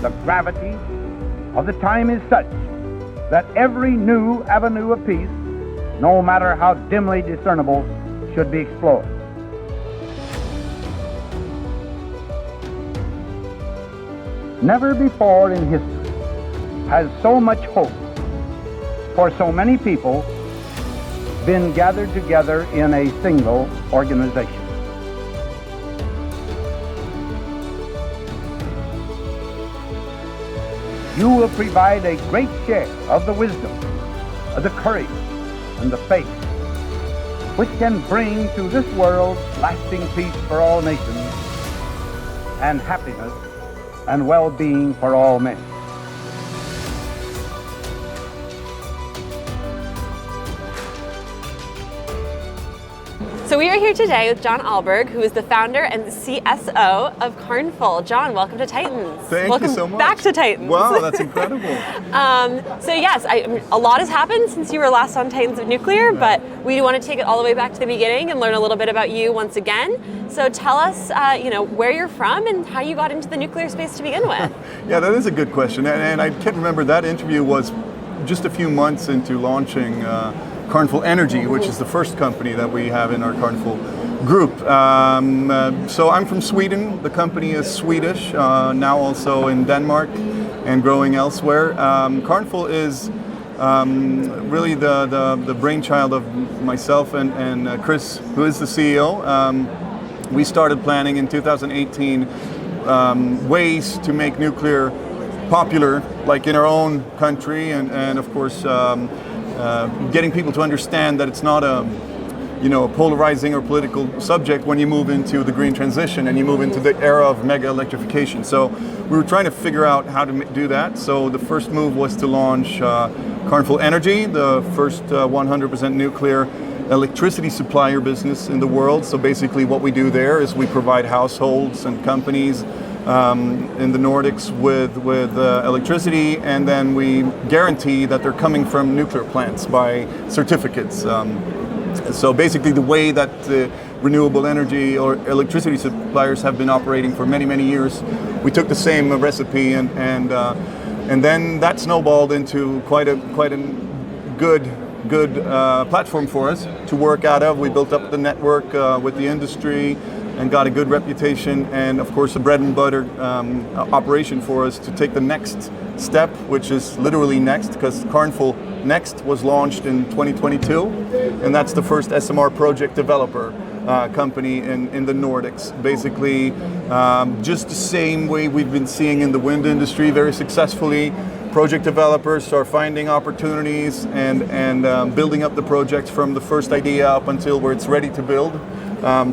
the gravity of the time is such that every new avenue of peace, no matter how dimly discernible, should be explored. Never before in history has so much hope for so many people been gathered together in a single organization. You will provide a great share of the wisdom, of the courage, and the faith which can bring to this world lasting peace for all nations and happiness and well-being for all men. So we are here today with John Ahlberg, who is the founder and the CSO of Kärnfull. John, welcome to Titans. Thank you so much. Welcome back to Titans. Wow, that's incredible. So yes, a lot has happened since you were last on Titans of Nuclear, but we want to take it all the way back to the beginning and learn a little bit about you once again. So tell us, where you're from and how you got into the nuclear space to begin with. Yeah, that is a good question. And I can't remember, that interview was just a few months into launching Kärnfull Energy, which is the first company that we have in our Kärnfull group. So I'm from Sweden. The company is Swedish, now also in Denmark and growing elsewhere. Kärnfull is really the brainchild of myself and Chris, who is the CEO. We started planning in 2018 ways to make nuclear popular, like in our own country, and of course getting people to understand that it's not a polarizing or political subject when you move into the green transition and you move into the era of mega electrification. So we were trying to figure out how to do that. So the first move was to launch Kärnfull Energy, the first 100% nuclear electricity supplier business in the world. So basically what we do there is we provide households and companies in the Nordics with electricity, and then we guarantee that they're coming from nuclear plants by certificates. So basically the way that renewable energy or electricity suppliers have been operating for many, many years, we took the same recipe and then that snowballed into quite a good platform for us to work out of. We built up the network with the industry and got a good reputation, and of course a bread and butter operation for us to take the next step, which is literally next, because Kärnfull Next was launched in 2022, and that's the first SMR project developer company in the Nordics. Basically just the same way we've been seeing in the wind industry very successfully. Project developers are finding opportunities and building up the projects from the first idea up until where it's ready to build.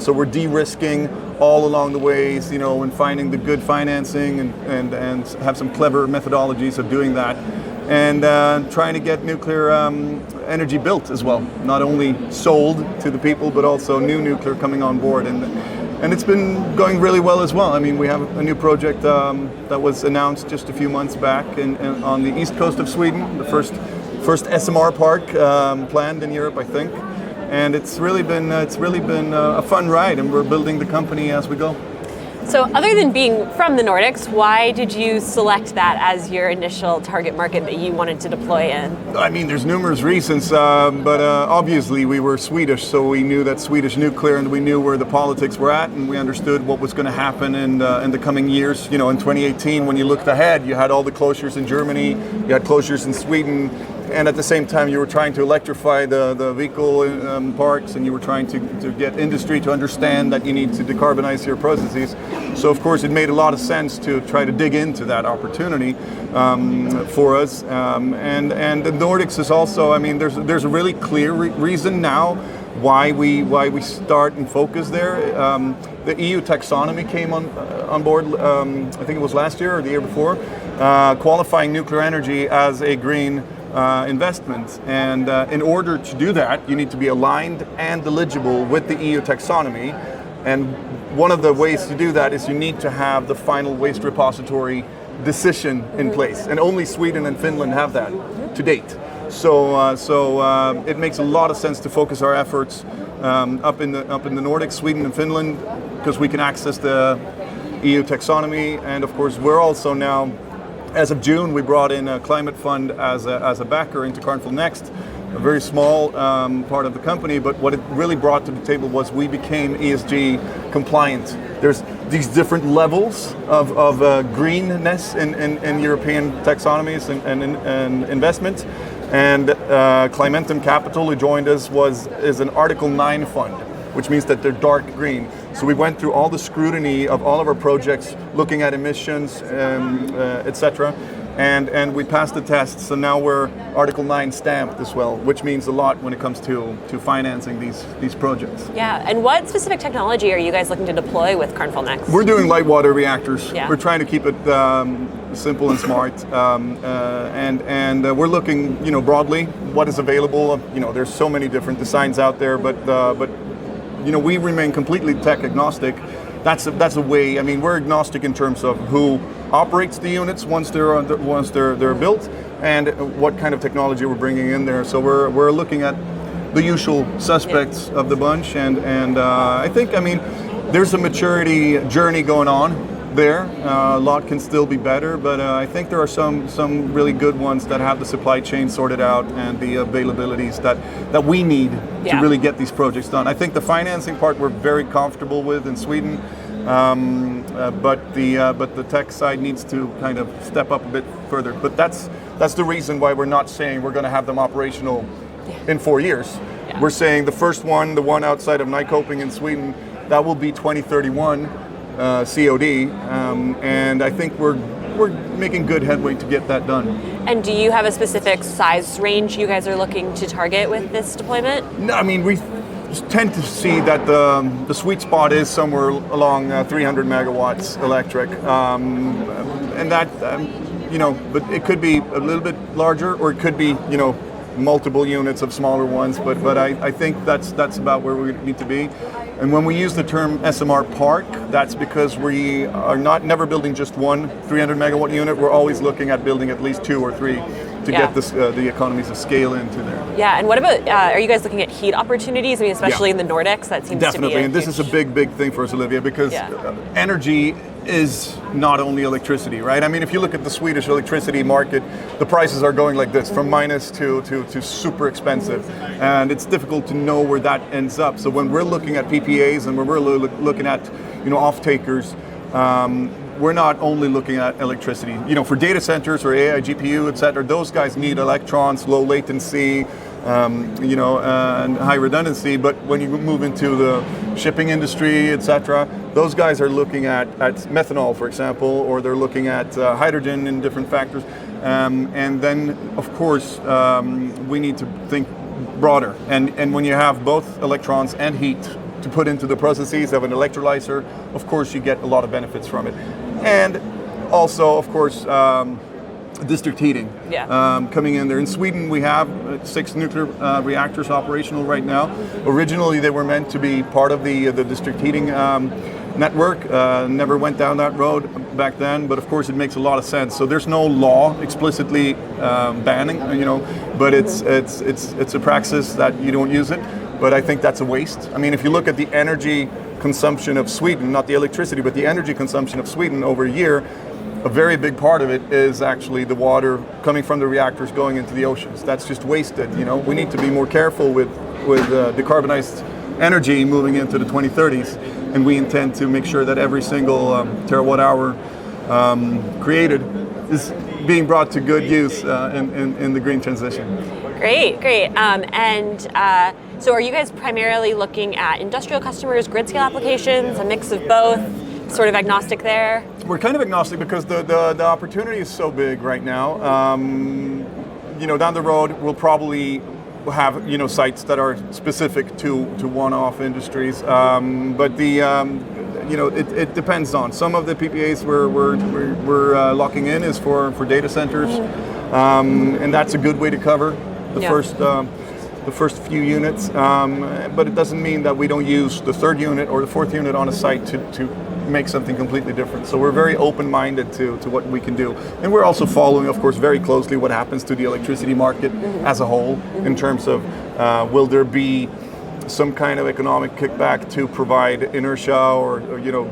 So we're de-risking all along the ways, and finding the good financing and have some clever methodologies of doing that, and trying to get nuclear energy built as well. Not only sold to the people, but also new nuclear coming on board. And it's been going really well as well. I mean, we have a new project that was announced just a few months back on the east coast of Sweden, the first SMR park planned in Europe, I think. And it's really been a fun ride, and we're building the company as we go. So other than being from the Nordics, why did you select that as your initial target market that you wanted to deploy in? I mean, there's numerous reasons, but obviously we were Swedish, so we knew that Swedish nuclear, and we knew where the politics were at, and we understood what was going to happen in the coming years. In 2018, when you looked ahead, you had all the closures in Germany, you had closures in Sweden, and at the same time you were trying to electrify the vehicle parks, and you were trying to get industry to understand that you need to decarbonize your processes. So of course it made a lot of sense to try to dig into that opportunity for us. And the Nordics is also, I mean, there's a really clear reason now why we start and focus there. The EU taxonomy came on board, I think it was last year or the year before, qualifying nuclear energy as a green investment, and in order to do that you need to be aligned and eligible with the EU taxonomy, and one of the ways to do that is you need to have the final waste repository decision in place, and only Sweden and Finland have that to date. So it makes a lot of sense to focus our efforts up in the Nordics, Sweden and Finland, because we can access the EU taxonomy, and of course we're also now As of June, we brought in a climate fund as a backer into Kärnfull Next, a very small part of the company, but what it really brought to the table was we became ESG compliant. There's these different levels of greenness in European taxonomies and investment. And Climentum Capital, who joined us, is an Article 9 fund, which means that they're dark green. So we went through all the scrutiny of all of our projects, looking at emissions, etc. And we passed the test, so now we're Article 9 stamped as well, which means a lot when it comes to financing these projects. Yeah, and what specific technology are you guys looking to deploy with Kärnfull Next? We're doing light water reactors. Yeah. We're trying to keep it simple and smart, and we're looking, broadly what is available. There's so many different designs out there, but we remain completely tech agnostic. That's a way. I mean, we're agnostic in terms of who operates the units once they're built, and what kind of technology we're bringing in there. So we're looking at the usual suspects of the bunch, and I think, there's a maturity journey going on there. A lot can still be better, but I think there are some really good ones that have the supply chain sorted out and the availabilities that we need to really get these projects done. I think the financing part we're very comfortable with in Sweden, but the tech side needs to kind of step up a bit further. But that's the reason why we're not saying we're going to have them operational in 4 years. Yeah. We're saying the first one, the one outside of Nyköping in Sweden, that will be 2031. COD, and I think we're making good headway to get that done. And do you have a specific size range you guys are looking to target with this deployment? No, we tend to see that the sweet spot is somewhere along 300 megawatts electric, and that but it could be a little bit larger, or it could be multiple units of smaller ones, but I think that's about where we need to be. And when we use the term SMR park, that's because we are never building just one 300 megawatt unit. We're always looking at building at least 2 or 3 to get the economies of scale into there. Yeah, and what about, are you guys looking at heat opportunities? Especially in the Nordics, that seems definitely, to be and this is a big thing for us, Olivia, because energy is not only electricity, right? If you look at the Swedish electricity market, the prices are going like this, from minus to super expensive, and it's difficult to know where that ends up. So when we're looking at PPAs and when we're looking at off-takers, we're not only looking at electricity. For data centers or AI GPU, etc., those guys need electrons, low latency, and high redundancy. But when you move into the shipping industry, etc., those guys are looking at methanol, for example, or they're looking at hydrogen in different factors. And then, of course, we need to think broader. And when you have both electrons and heat to put into the processes of an electrolyzer, of course, you get a lot of benefits from it. And also, of course, district heating coming in there. In Sweden, we have 6 nuclear reactors operational right now. Originally, they were meant to be part of the district heating network. Never went down that road back then, but of course, it makes a lot of sense. So there's no law explicitly banning, but it's a praxis that you don't use it. But I think that's a waste. If you look at the energy consumption of Sweden, not the electricity, but the energy consumption of Sweden over a year, a very big part of it is actually the water coming from the reactors going into the oceans. That's just wasted. We need to be more careful with decarbonized energy moving into the 2030s, and we intend to make sure that every single terawatt hour created is being brought to good use in the green transition. Great. So are you guys primarily looking at industrial customers, grid scale applications, a mix of both? Sort of agnostic there? We're kind of agnostic because the opportunity is so big right now. Down the road we'll probably have sites that are specific to one-off industries, but it depends on some of the PPAs we're locking in is for data centers, and that's a good way to cover the first few units, but it doesn't mean that we don't use the 3rd unit or the 4th unit on a site to make something completely different. So we're very open-minded to what we can do. And we're also following, of course, very closely what happens to the electricity market as a whole in terms of will there be some kind of economic kickback to provide inertia or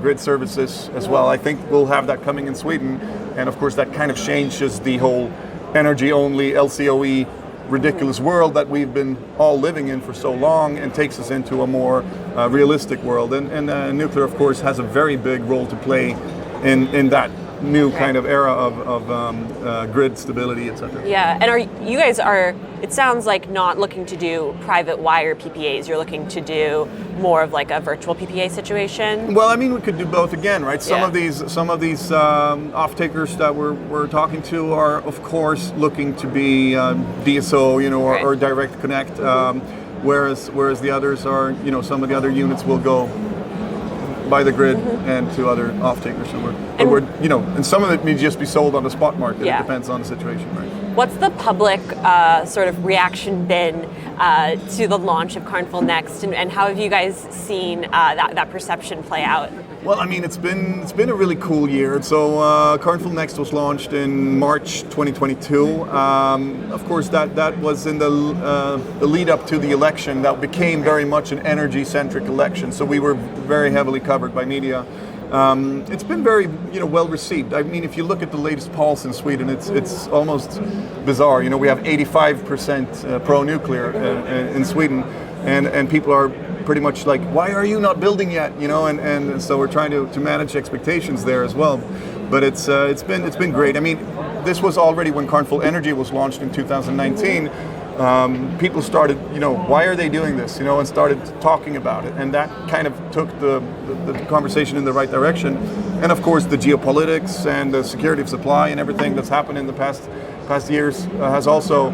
grid services as well. I think we'll have that coming in Sweden, and of course that kind of changes the whole energy-only LCOE ridiculous world that we've been all living in for so long, and takes us into a more realistic world. And nuclear, of course, has a very big role to play in that new kind of era of grid stability, etc. Yeah, and you guys are, it sounds like, not looking to do private wire PPAs. You're looking to do more of like a virtual PPA situation. Well, I mean, we could do both again, right? Some of these off-takers that we're talking to are, of course, looking to be DSO, or direct connect, whereas the others are, some of the other units will go by the grid and to other off-takers somewhere. And some of it may just be sold on the spot market. It depends on the situation, right? What's the public sort of reaction been to the launch of Kärnfull Next, and how have you guys seen that perception play out? Well, I mean, it's been a really cool year. So Kärnfull Next was launched in March 2022. Of course, that was in the lead up to the election that became very much an energy-centric election. So we were very heavily covered by media. It's been very, well received. I mean, if you look at the latest polls in Sweden, it's almost bizarre. We have 85% pro-nuclear in Sweden, and people are pretty much like, why are you not building yet? And so we're trying to manage expectations there as well. But it's been great. I mean, this was already when Kärnfull Energy was launched in 2019. People started, why are they doing this? And started talking about it, and that kind of took the conversation in the right direction. And of course, the geopolitics and the security of supply and everything that's happened in the past years has also,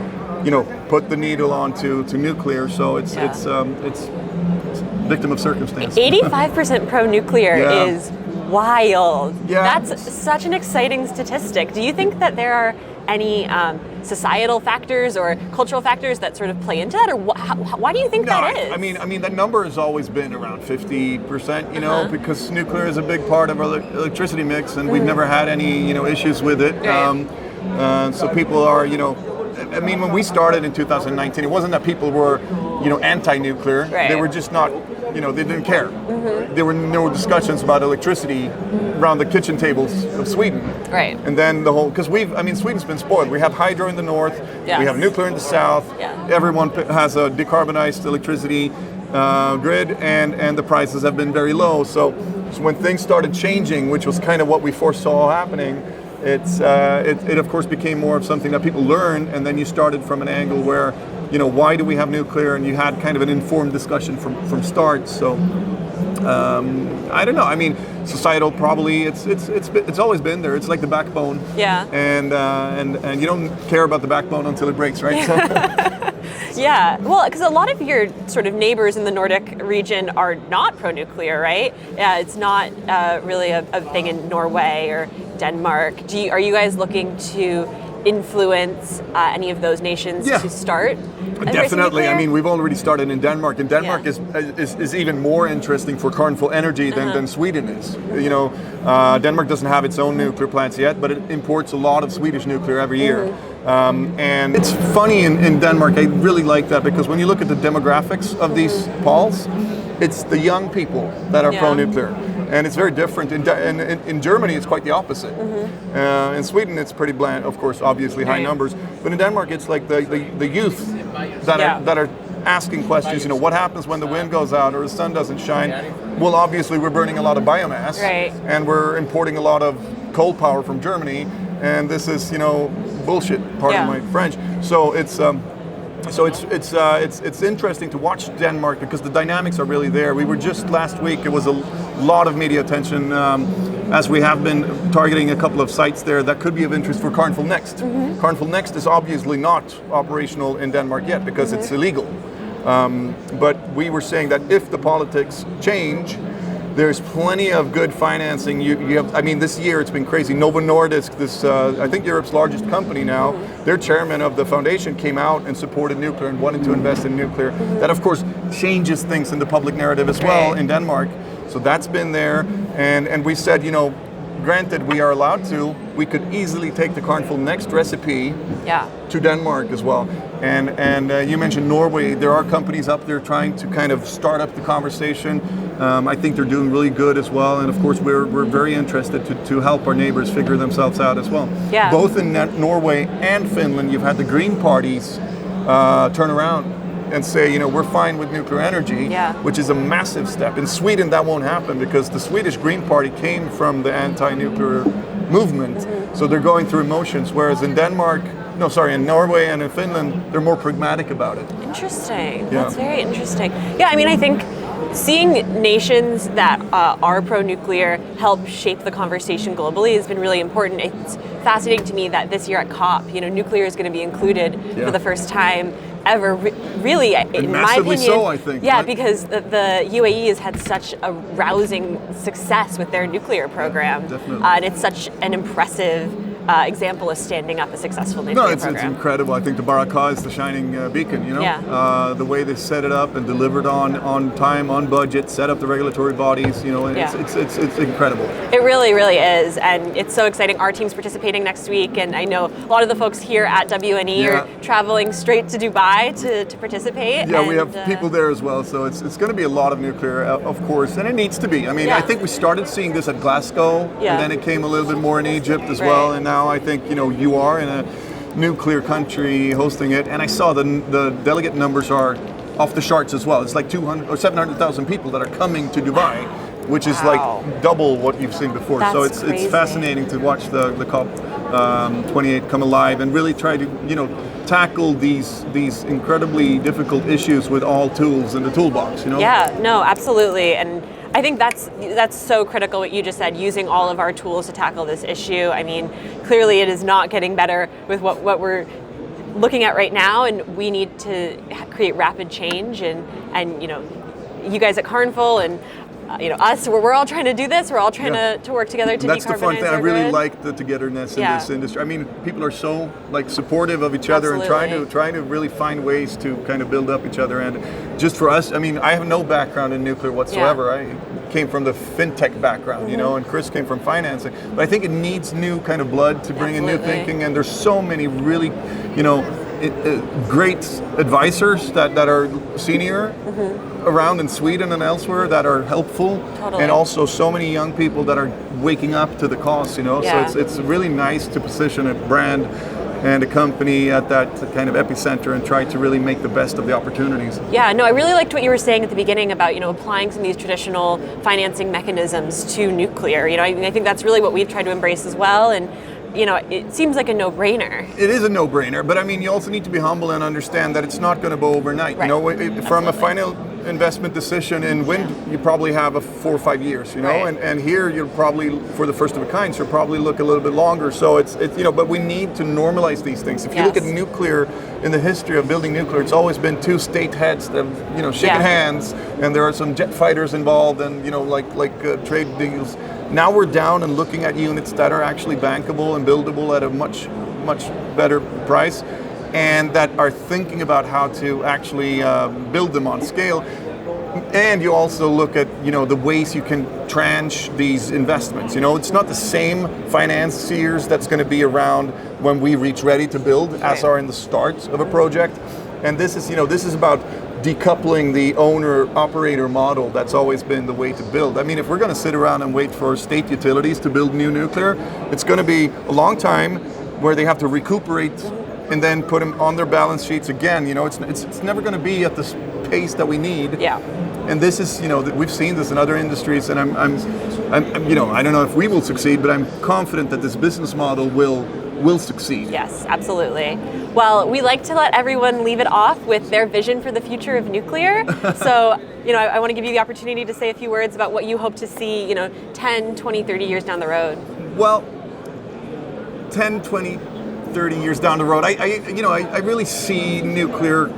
put the needle onto nuclear. So it's victim of circumstance. 85% pro-nuclear is wild. Yeah. That's such an exciting statistic. Do you think that there are any societal factors or cultural factors that sort of play into that, or why do you think that is? I mean, that number has always been around 50%, because nuclear is a big part of our electricity mix, and we've never had any, issues with it. Right. So people are, I mean, when we started in 2019, it wasn't that people were, anti-nuclear. Right. They were just not, they didn't care. There were no discussions about electricity around the kitchen tables of Sweden. Right. And then because Sweden's been spoiled. We have hydro in the north, we have nuclear in the south. Yeah. Everyone has a decarbonized electricity grid, and the prices have been very low. So when things started changing, which was kind of what we foresaw happening, it of course became more of something that people learn, and then you started from an angle where, why do we have nuclear, and you had kind of an informed discussion from start. So I don't know. I mean, societal probably it's always been there. It's like the backbone. Yeah. And you don't care about the backbone until it breaks, right? So. Yeah, well, because a lot of your sort of neighbors in the Nordic region are not pro-nuclear, right? Yeah, it's not really a thing in Norway or Denmark. Are you guys looking to influence any of those nations to start? Definitely. I mean, we've already started in Denmark, and Denmark is even more interesting for Kärnfull Energy than Sweden is. Denmark doesn't have its own nuclear plants yet, but it imports a lot of Swedish nuclear every year. And it's funny in Denmark, I really like that, because when you look at the demographics of these polls, it's the young people that are pro-nuclear. And it's very different. In Germany, it's quite the opposite. In Sweden, it's pretty bland, of course, obviously high numbers. But in Denmark, it's like the youth that are asking questions. What happens when the wind goes out or the sun doesn't shine? Well, obviously, we're burning a lot of biomass, and we're importing a lot of coal power from Germany. And this is, bullshit. Pardon my French. So it's interesting to watch Denmark, because the dynamics are really there. We were just last week, it was a lot of media attention, as we have been targeting a couple of sites there that could be of interest for Kärnfull Next. Kärnfull Next is obviously not operational in Denmark yet because it's illegal. But we were saying that if the politics change, there's plenty of good financing. You have, I mean, this year it's been crazy. Novo Nordic, this I think Europe's largest company now, their chairman of the foundation came out and supported nuclear and wanted to invest in nuclear. That of course changes things in the public narrative as well in Denmark. So that's been there, and we said, granted we are allowed to, we could easily take the Kärnfull next recipe to Denmark as well. And you mentioned Norway. There are companies up there trying to kind of start up the conversation. I think they're doing really good as well. And of course, we're very interested to help our neighbors figure themselves out as well. Yeah. Both in Norway and Finland, you've had the green parties turn around and say, we're fine with nuclear energy, which is a massive step. In Sweden, that won't happen because the Swedish Green Party came from the anti-nuclear movement. So they're going through emotions, whereas in in Norway and in Finland, they're more pragmatic about it. Interesting. That's very interesting. Yeah, I mean, I think seeing nations that are pro-nuclear help shape the conversation globally has been really important. It's fascinating to me that this year at COP, nuclear is going to be included for the first time ever. Really, in my opinion, so, I think. Yeah, because the UAE has had such a rousing success with their nuclear program, and it's such an impressive example of standing up a successful nuclear program. It's incredible. I think the Barakah is the shining beacon, the way they set it up and delivered on time, on budget, set up the regulatory bodies, it's incredible. It really, really is, and it's so exciting. Our team's participating next week, and I know a lot of the folks here at WNE are traveling straight to Dubai to participate. Yeah, we have people there as well, so it's going to be a lot of nuclear, of course, and it needs to be. I mean, I think we started seeing this at Glasgow, and then it came a little bit more in Egypt as well, and now I think you are in a nuclear country hosting it, and I saw the delegate numbers are off the charts as well. It's like 200 or 700,000 people that are coming to Dubai, which is like double what you've seen before. So it's fascinating to watch the COP 28 come alive and really try to tackle these incredibly difficult issues with all tools in the toolbox. Yeah, no, absolutely, and I think that's so critical what you just said, using all of our tools to tackle this issue. I mean, clearly it is not getting better with what we're looking at right now, and we need to create rapid change, and you guys at Kärnfull and us, we're all trying to do this. We're all trying to work together to decarbonize. That's the fun thing. I really like the togetherness in this industry. I mean, people are so supportive of each other and trying to really find ways to kind of build up each other. And just for us, I mean, I have no background in nuclear whatsoever. I came from the fintech background, and Chris came from financing. But I think it needs new kind of blood to bring in new thinking. And there's so many really, great advisors that are senior around in Sweden and elsewhere that are helpful, and also so many young people that are waking up to the cause. So it's really nice to position a brand and a company at that kind of epicenter and try to really make the best of the opportunities. Yeah, no, I really liked what you were saying at the beginning about applying some of these traditional financing mechanisms to nuclear. I think that's really what we've tried to embrace as well, and it seems like a no-brainer. It is a no-brainer, but I mean, you also need to be humble and understand that it's not going to go overnight. Right. From a final investment decision in wind, you probably have 4 or 5 years, and here you'll probably, for the first of a kind, you'll probably look a little bit longer. So it's but we need to normalize these things. If you look at nuclear, in the history of building nuclear, it's always been two state heads that have, shaking hands, and there are some jet fighters involved, and like trade deals. Now we're down and looking at units that are actually bankable and buildable at a much better price, and that are thinking about how to actually build them on scale. And you also look at the ways you can tranche these investments. It's not the same financiers that's going to be around when we reach ready to build as are in the start of a project. And this is about decoupling the owner-operator model. That's always been the way to build. I mean, if we're going to sit around and wait for state utilities to build new nuclear, it's going to be a long time where they have to recuperate and then put them on their balance sheets again. It's never going to be at the pace that we need. Yeah. And this is, we've seen this in other industries, and I'm I don't know if we will succeed, but I'm confident that this business model will succeed. Yes, absolutely. Well, we like to let everyone leave it off with their vision for the future of nuclear. So, I want to give you the opportunity to say a few words about what you hope to see, 10, 20, 30 years down the road. Well, 10, 20, 30 years down the road, I really see nuclear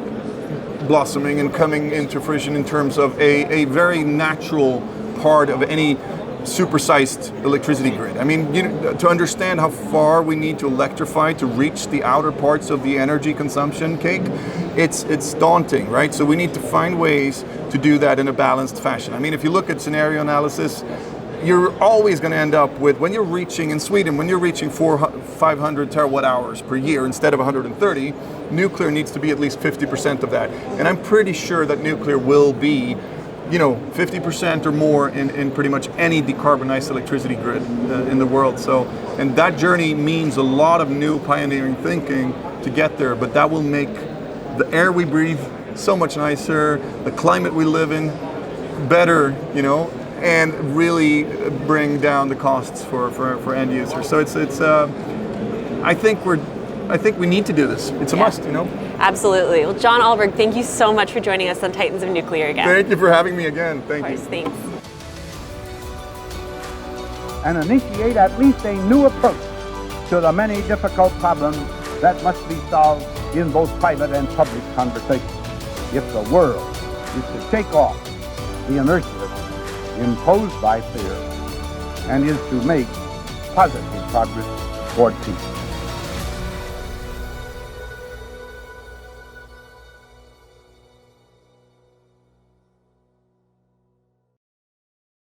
blossoming and coming into fruition in terms of a very natural part of any supersized electricity grid. I mean, to understand how far we need to electrify to reach the outer parts of the energy consumption cake, it's daunting, right? So we need to find ways to do that in a balanced fashion. I mean, if you look at scenario analysis, you're always going to end up with, when you're reaching, in Sweden, when you're reaching 500 terawatt hours per year instead of 130, nuclear needs to be at least 50% of that. And I'm pretty sure that nuclear will be, 50% or more in pretty much any decarbonized electricity grid in the world. So, and that journey means a lot of new pioneering thinking to get there, but that will make the air we breathe so much nicer, the climate we live in better, and really bring down the costs for end users. So it's I think we need to do this. It's a must, Absolutely. Well, John Ahlberg, thank you so much for joining us on Titans of Nuclear again. Thank you for having me again. Thank you. Of course, thanks. And initiate at least a new approach to the many difficult problems that must be solved in both private and public conversation if the world is to shake off the inertia imposed by fear and is to make positive progress toward peace.